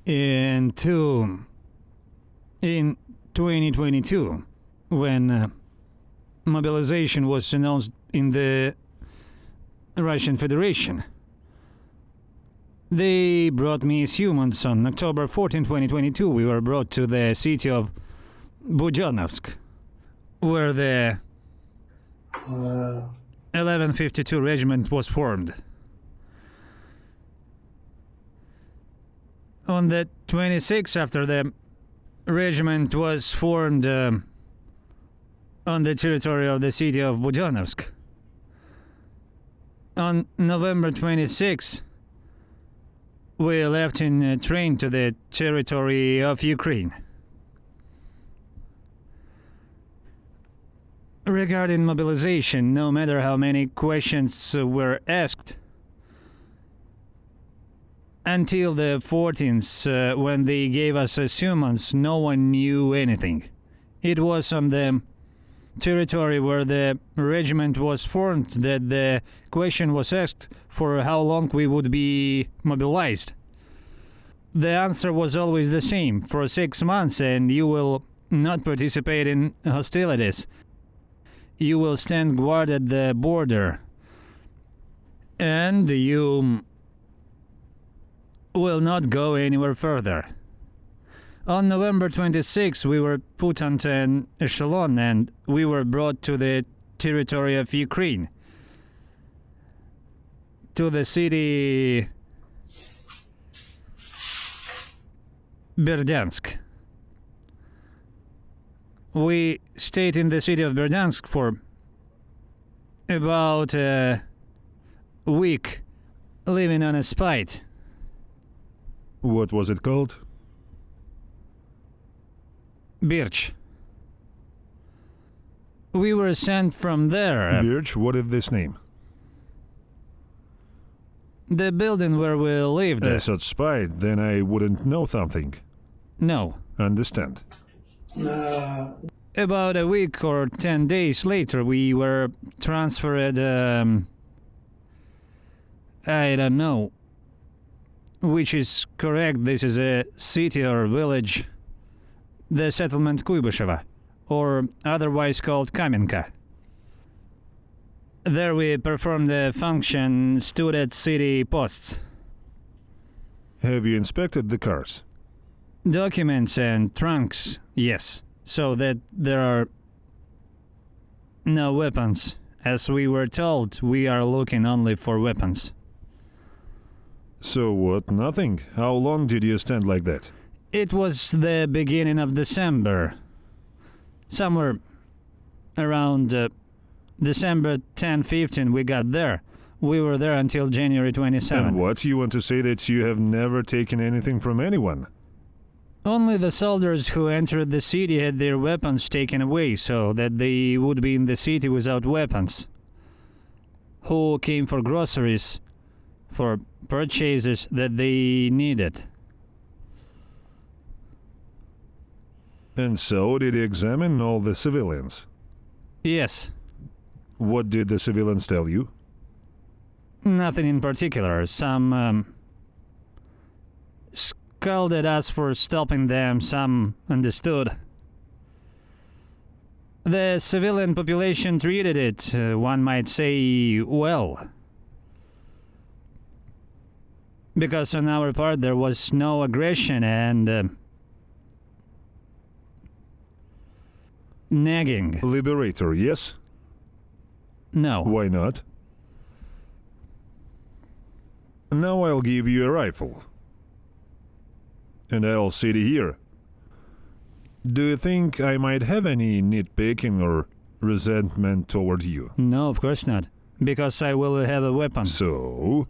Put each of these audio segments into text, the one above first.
in 2022, when mobilization was announced in the Russian Federation. They brought me as humans on October 14, 2022. We were brought to the city of Budyonnovsk, where the 1152 regiment was formed. On the 26th, after the regiment was formed on the territory of the city of Budyonnovsk, on November 26th, we left in a train to the territory of Ukraine. Regarding mobilization, no matter how many questions were asked, until the 14th, when they gave us a summons, no one knew anything. It was on the territory where the regiment was formed that the question was asked for how long we would be mobilized. The answer was always the same: for 6 months, and you will not participate in hostilities. You will stand guard at the border, and you will not go anywhere further. On November 26, we were put onto an echelon and we were brought to the territory of Ukraine, to the city Berdyansk. We stayed in the city of Berdyansk for about a week, living on a spite. What was it called? Birch. We were sent from there. Birch, what is this name? The building where we lived. Such spite, then I wouldn't know something. No. Understand. About a week or 10 days later, we were transferred, I don't know which is correct. This is a city or village, the settlement Kuybyshevo, or otherwise called Kamenka. There we performed the function, stood at city posts. Have you inspected the cars? Documents and trunks, yes, so that there are no weapons. As we were told, we are looking only for weapons. So what, nothing? How long did you stand like that? It was the beginning of December. Somewhere around December 10-15 we got there. We were there until January 27. And what, you want to say that you have never taken anything from anyone? Only the soldiers who entered the city had their weapons taken away, so that they would be in the city without weapons. Who came for groceries, for purchases that they needed. And so did you examine all the civilians? Yes. What did the civilians tell you? Nothing in particular. Some scolded us for stopping them, some understood. The civilian population treated it, one might say, well. Because on our part there was no aggression and nagging. Liberator, yes? No. Why not? Now I'll give you a rifle. And I'll sit here. Do you think I might have any nitpicking or resentment toward you? No, of course not. Because I will have a weapon. So?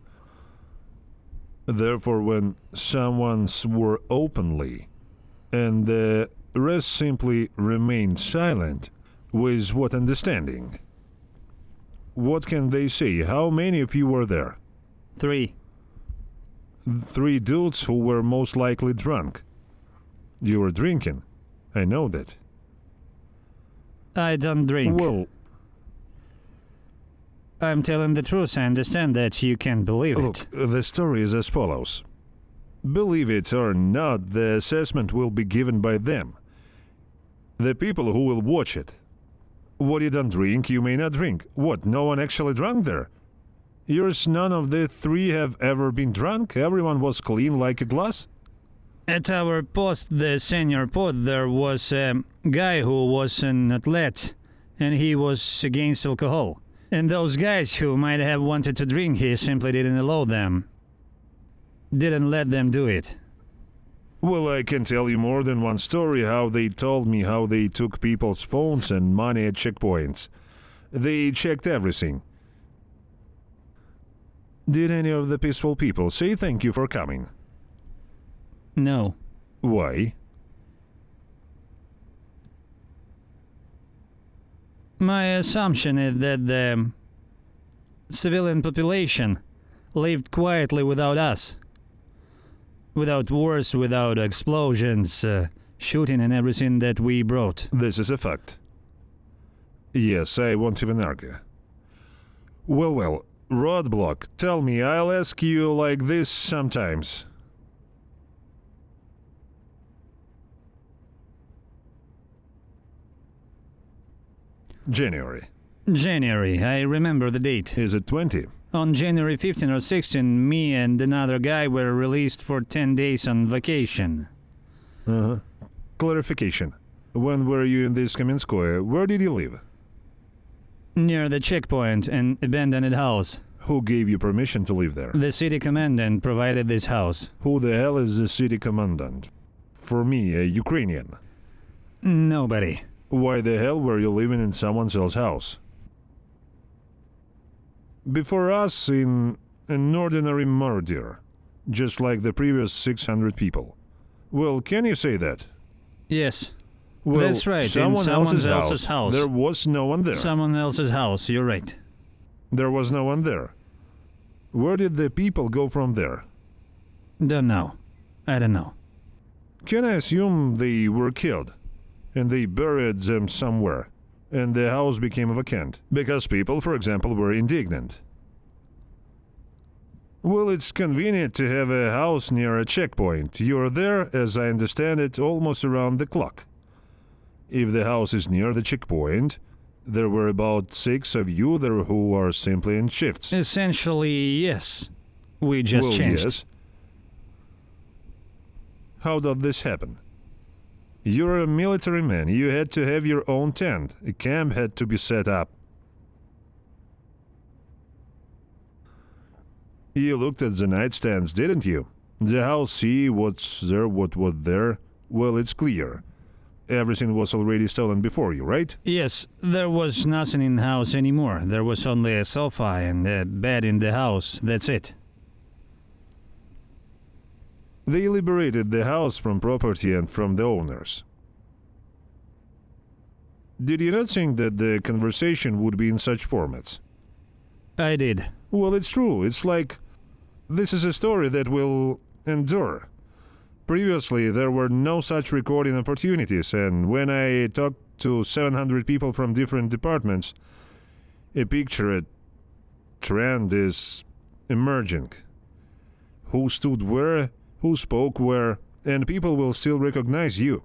Therefore, when someone swore openly, and the rest simply remained silent, with what understanding? What can they say? How many of you were there? 3. 3 dudes who were most likely drunk. You were drinking. I know that. I don't drink. Well, I'm telling the truth. I understand that you can't believe look, it. the story is as follows. Believe it or not, the assessment will be given by them. The people who will watch it. What you don't drink, you may not drink. What, no one actually drank there? Yours, none of the three have ever been drunk? Everyone was clean like a glass? At our post, the senior post, there was a guy who was an athlete, and he was against alcohol. And those guys who might have wanted to drink, he simply didn't allow them. Didn't let them do it. Well, I can tell you more than one story how they told me how they took people's phones and money at checkpoints. They checked everything. Did any of the peaceful people say thank you for coming? No. Why? My assumption is that the civilian population lived quietly without us. Without wars, without explosions, shooting and everything that we brought. This is a fact. Yes, I won't even argue. Well, roadblock, tell me, I'll ask you like this sometimes. January. January, I remember the date. Is it 20? On January 15 or 16, me and another guy were released for 10 days on vacation. Clarification. When were you in this Kamenskoye? Where did you live? Near the checkpoint, an abandoned house. Who gave you permission to live there? The city commandant provided this house. Who the hell is the city commandant? For me, a Ukrainian. Nobody. Why the hell were you living in someone else's house? Before us, in an ordinary murder, just like the previous 600 people. Well, can you say that? Yes. Well, that's right, someone in else's house. There was no one there. Someone else's house, you're right. There was no one there. Where did the people go from there? Don't know. I don't know. Can I assume they were killed? And they buried them somewhere, and the house became vacant, because people, for example, were indignant. Well, it's convenient to have a house near a checkpoint. You're there, as I understand it, almost around the clock. If the house is near the checkpoint, there were about 6 of you there who are simply in shifts. Essentially, yes. We just changed. Yes. How did this happen? You're a military man. You had to have your own tent. A camp had to be set up. You looked at the nightstands, didn't you? The house, see what's there, what was there? Well, it's clear. Everything was already stolen before you, right? Yes, there was nothing in the house anymore. There was only a sofa and a bed in the house. That's it. They liberated the house from property and from the owners. Did you not think that the conversation would be in such formats? I did. Well, it's true. It's like, this is a story that will endure. Previously, there were no such recording opportunities, and when I talked to 700 people from different departments, a picture, a trend is emerging. Who stood where, who spoke where, and people will still recognize you.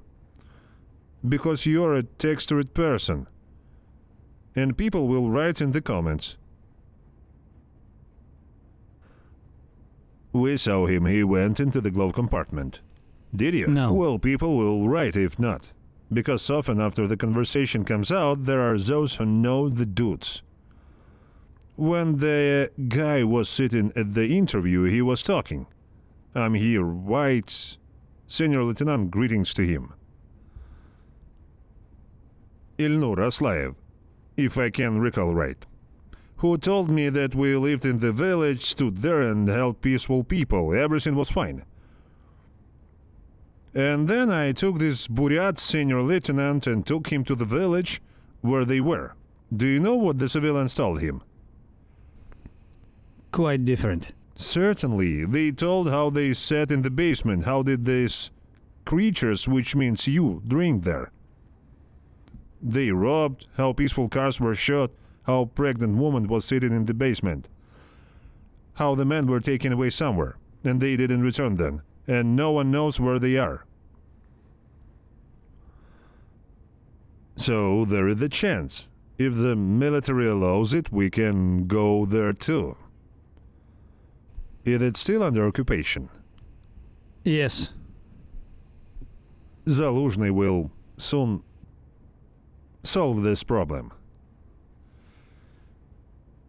Because you're a textured person. And people will write in the comments. We saw him, he went into the glove compartment. Did you? No. Well, people will write if not. Because often after the conversation comes out, there are those who know the dudes. When the guy was sitting at the interview, he was talking. I'm here, white. Senior Lieutenant, greetings to him. Ilnur Aslayev, if I can recall right, who told me that we lived in the village, stood there and helped peaceful people, everything was fine. And then I took this Buryat senior lieutenant and took him to the village where they were. Do you know what the civilians told him? Quite different. Certainly. They told how they sat in the basement, how did these creatures, which means you, drink there. They robbed, how peaceful cars were shot, how a pregnant woman was sitting in the basement. How the men were taken away somewhere, and they didn't return then. and no one knows where they are. So there is a chance. If the military allows it, we can go there too. Is it still under occupation? Yes. Zaluzhny will soon solve this problem.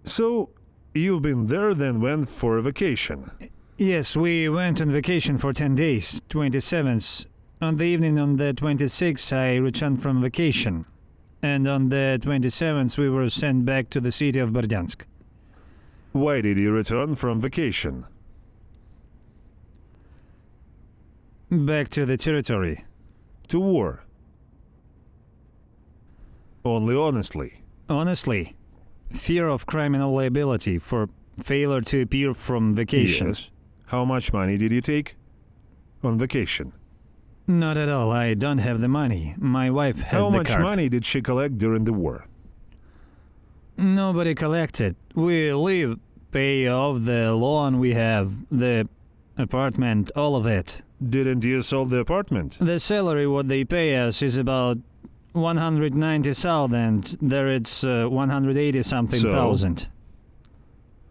So, you've been there, then went for a vacation? Yes, we went on vacation for 10 days, 27th. On the evening on the 26th, I returned from vacation. And on the 27th, we were sent back to the city of Berdyansk. Why did you return from vacation? Back to the territory. To war? Only honestly. Honestly, fear of criminal liability for failure to appear from vacation. Yes. How much money did you take on vacation? Not at all. I don't have the money. My wife had How the much card. money did she collect during the war? Nobody collected. We live, pay off the loan we have, the apartment, all of it. Didn't you sell the apartment? The salary what they pay us is about 190,000. There it's 180 something So? thousand.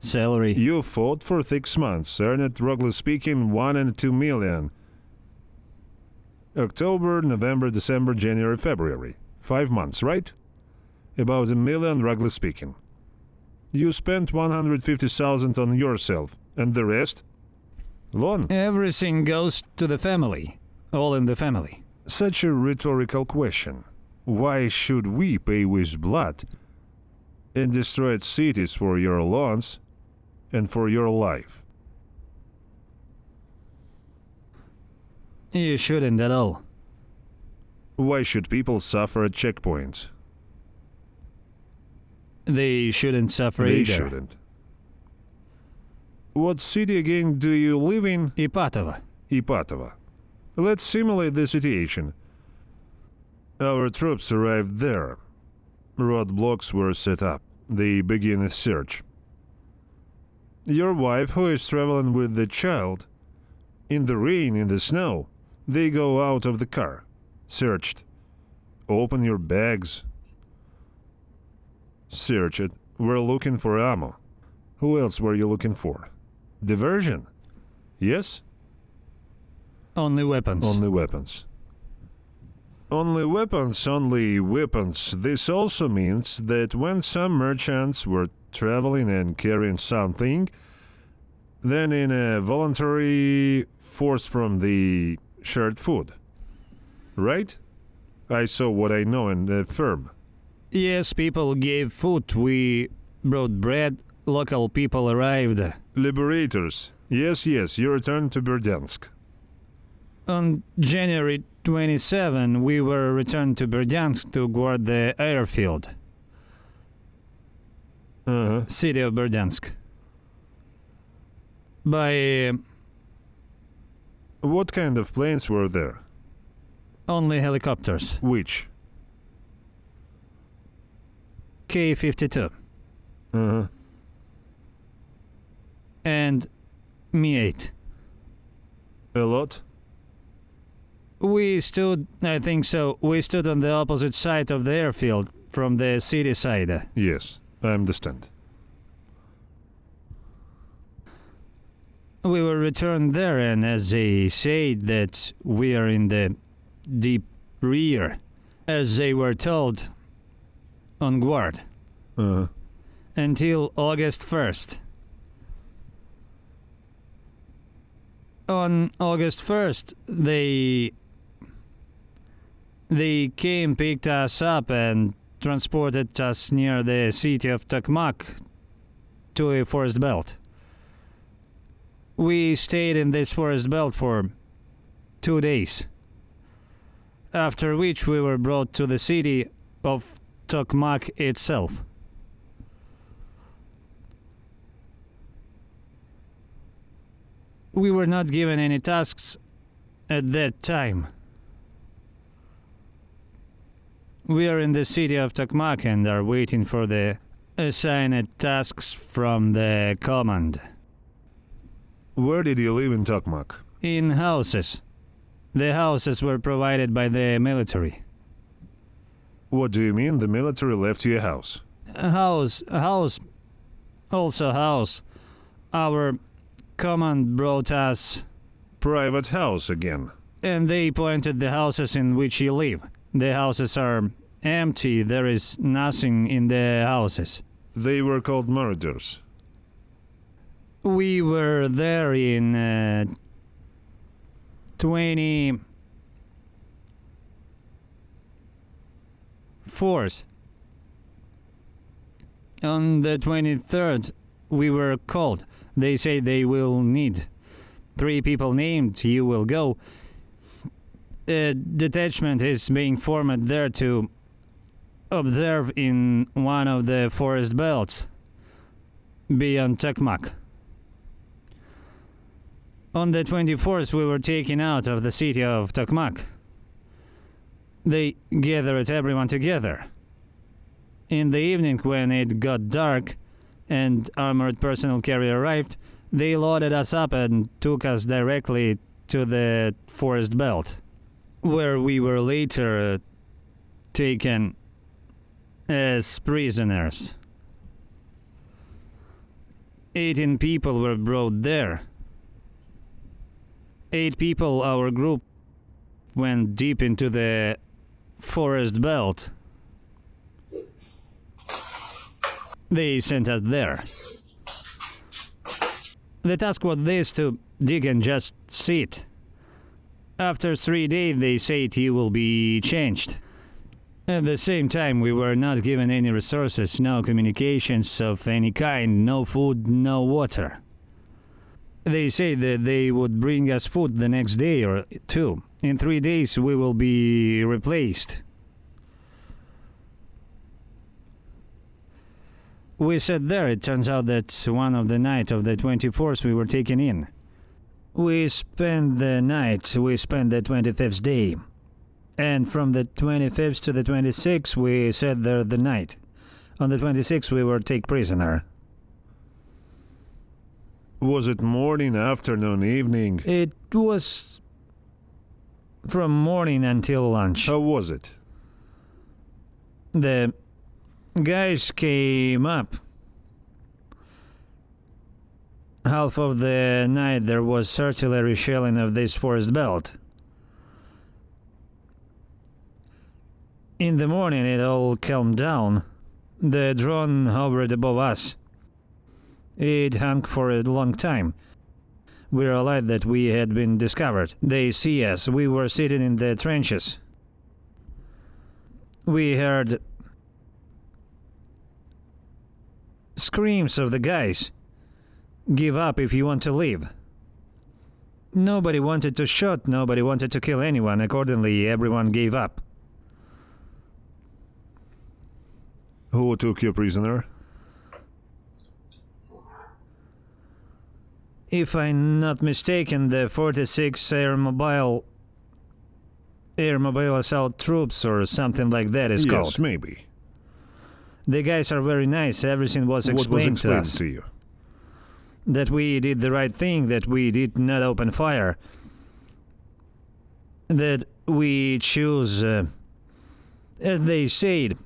Salary. You fought for 6 months, earned roughly speaking 1 and 2 million. October, November, December, January, February. 5 months, right? About 1 million, roughly speaking. You spent 150,000 on yourself, and the rest? Loan. Everything goes to the family. All in the family. Such a rhetorical question. Why should we pay with blood in destroyed cities for your loans and for your life? You shouldn't at all. Why should people suffer at checkpoints? They shouldn't suffer They either. shouldn't. What city again do you live in? Ipatova. Ipatova. Let's simulate the situation. Our troops arrived there. Roadblocks were set up. They begin a search. Your wife, who is traveling with the child, in the rain, in the snow, they go out of the car. Searched. Open your bags. Search it. We're looking for ammo. Who else were you looking for? Diversion? Yes? Only weapons. Only weapons. Only weapons, only weapons. This also means that when some merchants were traveling and carrying something, then in a voluntary forced from the shared food. Right? I saw what I know in the firm. Yes, people gave food. We brought bread. Local people arrived. Liberators. Yes, you returned to Berdyansk. On January 27, we were returned to Berdyansk to guard the airfield. City of Berdyansk. By What kind of planes were there? only helicopters. Which? K-52 Uh-huh. and Mi-8. A lot? We stood, I think so, we stood on the opposite side of the airfield from the city side. Yes, I understand. We were returned there, and as they said that we are in the deep rear, as they were told, on guard, Uh-huh. until August 1st. On August 1st, they came, picked us up, and transported us near the city of Tokmak to a forest belt. We stayed in this forest belt for 2 days, after which we were brought to the city of Tokmak itself. We were not given any tasks at that time. We are in the city of Tokmak and are waiting for the assigned tasks from the command. Where did you live in Tokmak? In houses. The houses were provided by the military. What do you mean the military left you a house? House. Also house. Our command brought us, Private house again. and they pointed the houses in which you live. The houses are empty, there is nothing in the houses. They were called murders. We were there in 24th. On the 23rd, we were called. They say they will need 3 people named. You will go. A detachment is being formed there to observe in one of the forest belts beyond Tokmak. On the 24th, we were taken out of the city of Tokmak. They gathered everyone together. In the evening, when it got dark and armored personnel carrier arrived, they loaded us up and took us directly to the forest belt, where we were later taken as prisoners. 18 people were brought there. 8 people, our group, went deep into the forest belt. They sent us there. The task was this, to dig and just sit. After 3 days, they said you will be changed. At the same time, we were not given any resources, no communications of any kind, no food, no water. They say that they would bring us food the next day or 2. In 3 days, we will be replaced. We sat there. It turns out that one of the night of the 24th we were taken in. We spent the night. We spent the 25th day. And from the 25th to the 26th we sat there the night. On the 26th we were taken prisoner. Was it morning, afternoon, evening? It was from morning until lunch. How was it? The guys came up. Half of the night there was artillery shelling of this forest belt. In the morning it all calmed down. The drone hovered above us. It hung for a long time. We realized that we had been discovered. They see us. We were sitting in the trenches. We heard screams of the guys. Give up if you want to leave. Nobody wanted to shoot, nobody wanted to kill anyone. Accordingly, everyone gave up. Who took you prisoner? If I'm not mistaken, the 46 Air Mobile Assault Troops or something like that is called. Yes, maybe. The guys are very nice. Everything was explained to us. To you? That we did the right thing, that we did not open fire, that we choose, as they said,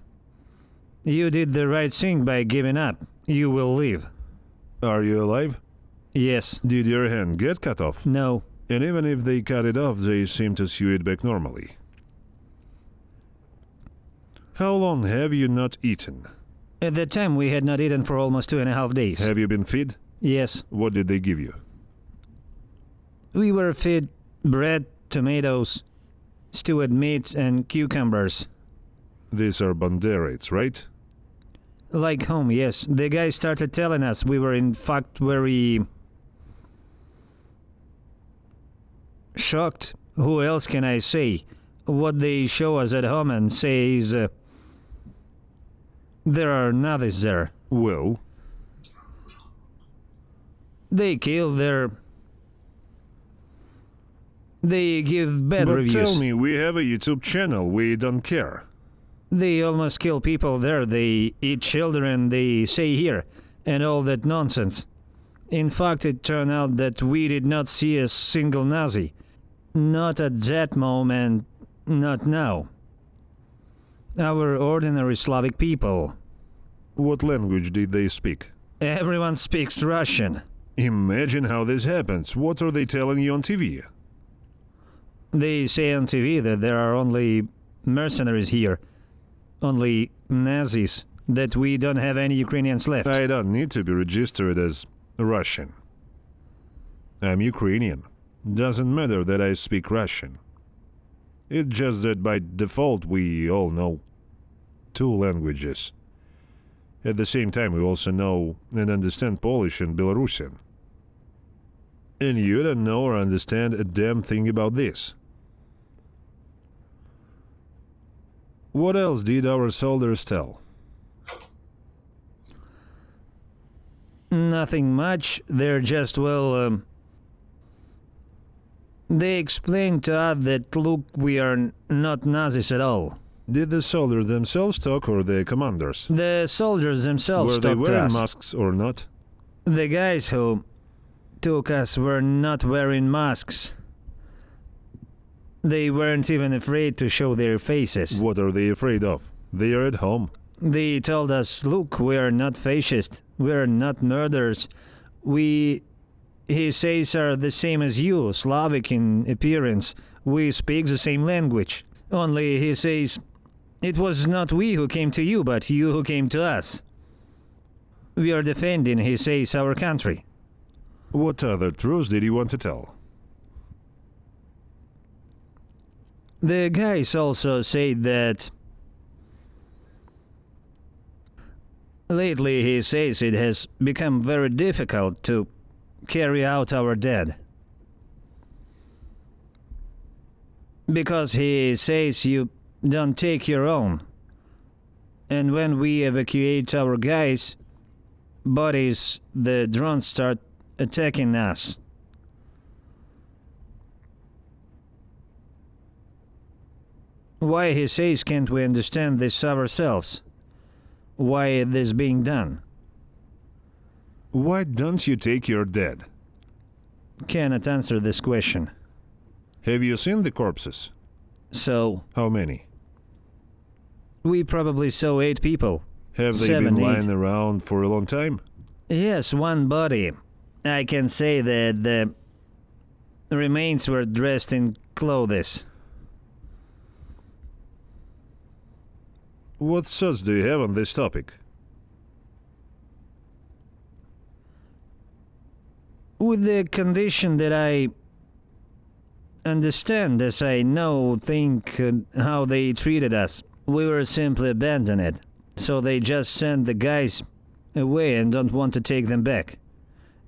you did the right thing by giving up. You will live. Are you alive? Yes. Did your hand get cut off? No. And even if they cut it off, they seem to sew it back normally. How long have you not eaten? At that time, we had not eaten for almost 2.5 days. Have you been fed? Yes. What did they give you? We were fed bread, tomatoes, stewed meat, and cucumbers. These are banderates, right? Like home, yes. The guy started telling us we were in fact very shocked. Who else can I say? What they show us at home and say is there are nothing there. Well? They kill their... They give bad reviews. But tell me, we have a YouTube channel, we don't care. They almost kill people there. They eat children, they say here, and all that nonsense. In fact, it turned out that we did not see a single Nazi. Not at that moment, not now. Our ordinary Slavic people. What language did they speak? Everyone speaks Russian. Imagine how this happens. What are they telling you on TV? They say on TV that there are only mercenaries here. Only Nazis. That we don't have any Ukrainians left. I don't need to be registered as Russian. I'm Ukrainian. Doesn't matter that I speak Russian. It's just that by default we all know 2 languages. At the same time, we also know and understand Polish and Belarusian. And you don't know or understand a damn thing about this. What else did our soldiers tell? Nothing much. They're just, they explained to us that, look, we are not Nazis at all. Did the soldiers themselves talk or the commanders? The soldiers themselves Were they talked to wearing us. masks or not? The guys who took us were not wearing masks. They weren't even afraid to show their faces. What are they afraid of? They are at home. They told us, look, we are not fascist. We are not murderers. We, he says, are the same as you, Slavic in appearance. We speak the same language. Only, he says, it was not we who came to you, but you who came to us. We are defending, he says, our country. What other truths did he want to tell? The guys also say that lately he says it has become very difficult to carry out our dead. Because he says you don't take your own. And when we evacuate our guys' bodies, the drones start attacking us. Why, he says, can't we understand this ourselves? Why this being done? Why don't you take your dead? Cannot answer this question. Have you seen the corpses? So, How many? we probably saw 8 people. Have they 7, been 8. lying around for a long time? Yes, one body. I can say that the remains were dressed in clothes. What thoughts do you have on this topic? With the condition that I understand, as I know, think how they treated us, we were simply abandoned. So they just sent the guys away and don't want to take them back.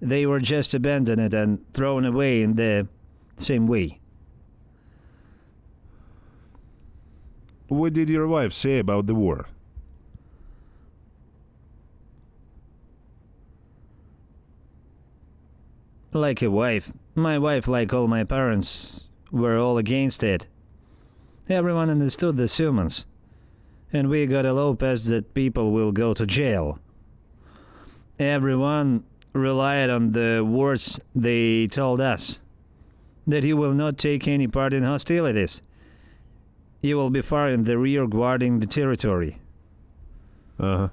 They were just abandoned and thrown away in the same way. What did your wife say about the war? Like a wife. My wife, like all my parents, were all against it. Everyone understood the summons. And we got a law passed that people will go to jail. Everyone relied on the words they told us. That you will not take any part in hostilities. You will be far in the rear guarding the territory. Uh-huh.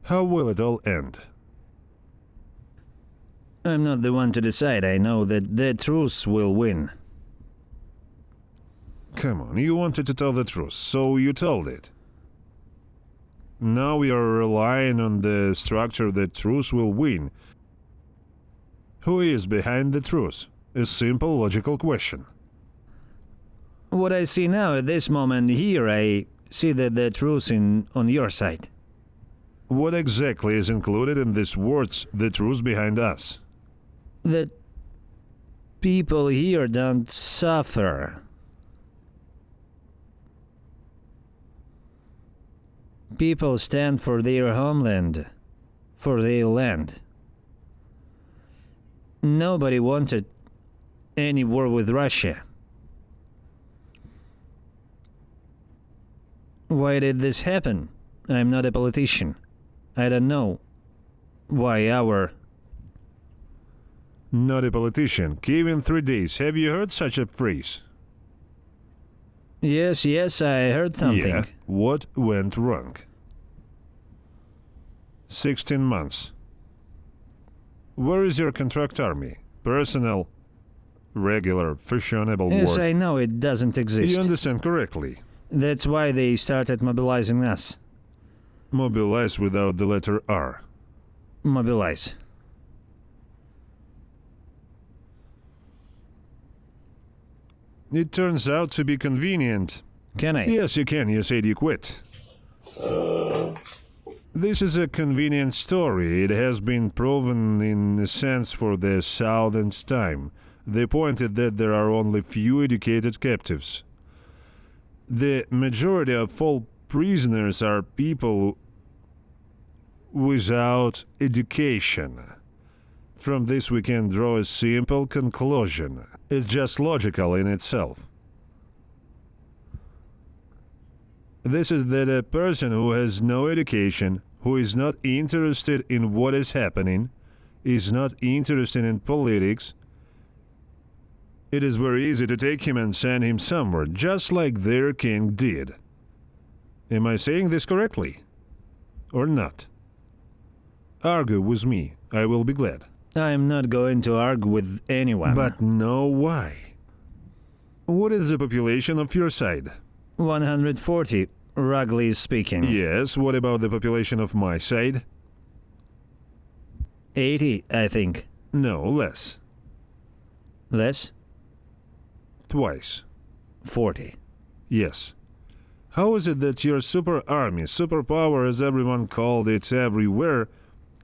How will it all end? I'm not the one to decide. I know that the truth will win. Come on, you wanted to tell the truth, so you told it. Now we are relying on the structure that truth will win. Who is behind the truth? A simple logical question. What I see now at this moment here, I see that the truth on your side. What exactly is included in these words, the truth behind us? That people here don't suffer. People stand for their homeland, for their land. Nobody wanted any war with Russia. Why did this happen? I'm not a politician. I don't know why our... Not a politician. Kiev in 3 days. Have you heard such a phrase? Yes, I heard something. Yeah. What went wrong? 16 months. Where is your contract army? Personnel? Regular, fashionable Yes, war. I know it doesn't exist. You understand correctly. That's why they started mobilizing us. Mobilize without the letter R. Mobilize. It turns out to be convenient. Can I? Yes, you can. You said you quit. This is a convenient story. It has been proven in a sense for the thousandth time. The point is that there are only few educated captives. The majority of all prisoners are people without education. From this we can draw a simple conclusion. It's just logical in itself. This is that a person who has no education, who is not interested in what is happening, is not interested in politics, it is very easy to take him and send him somewhere, just like their king did. Am I saying this correctly? Or not? Argue with me. I will be glad. I'm not going to argue with anyone. But know why. What is the population of your side? 140, roughly speaking. Yes, what about the population of my side? 80, I think. No, less. Less? Twice. 40. Yes. How is it that your super army, superpower as everyone called it everywhere,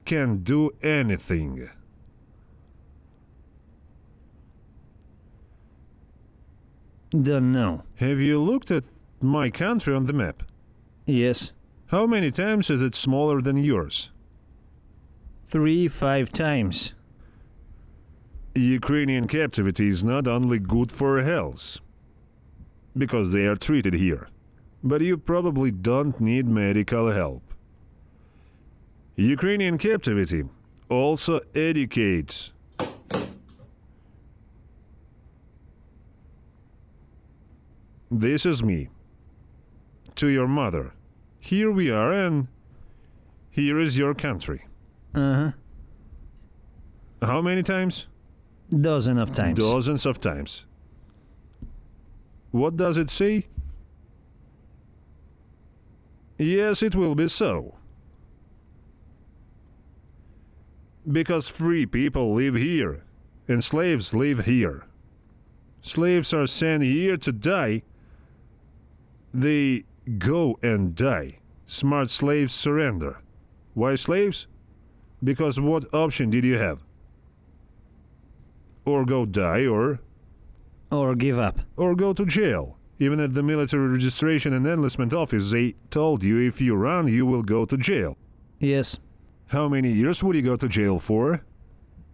can do anything? Don't know. Have you looked at my country on the map? Yes. How many times is it smaller than yours? 3-5 times. Ukrainian captivity is not only good for health, because they are treated here, but you probably don't need medical help. Ukrainian captivity also educates. This is me. To your mother. Here we are, and here is your country. Uh-huh. How many times? Dozen of times. Dozens of times. What does it say? Yes, it will be so. Because free people live here, and slaves live here. Slaves are sent here to die. They go and die. Smart slaves surrender. Why slaves? Because what option did you have? Or go die, or give up. Or go to jail. Even at the military registration and enlistment office, they told you if you run, you will go to jail. Yes. How many years would you go to jail for?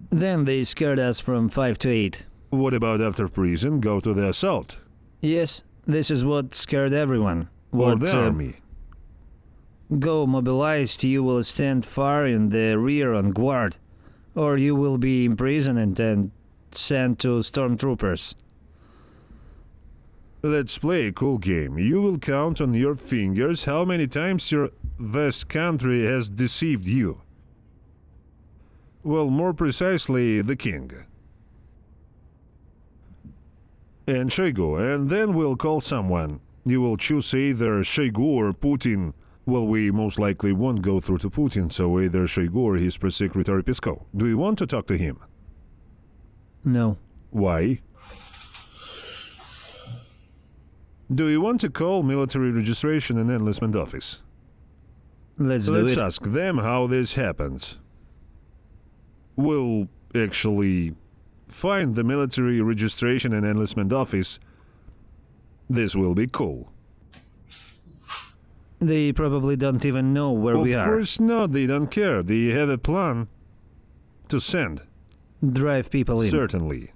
Then they scared us from 5 to 8. What about after prison? Go to the assault. Yes, this is what scared everyone. Or the army. Go mobilized, you will stand far in the rear on guard. Or you will be imprisoned and sent to stormtroopers. Let's play a cool game. You will count on your fingers how many times your vast country has deceived you. Well, more precisely, the king. And Shoigu, and then we'll call someone. You will choose either Shoigu or Putin. Well, we most likely won't go through to Putin, so either Shoigu or his press secretary Peskov. Do you want to talk to him? No. Why? Do you want to call military registration and enlistment office? Let's ask them how this happens. We'll actually find the military registration and enlistment office. This will be cool. They probably don't even know where we are. Of course not, they don't care. They have a plan to send. Drive people in. Certainly.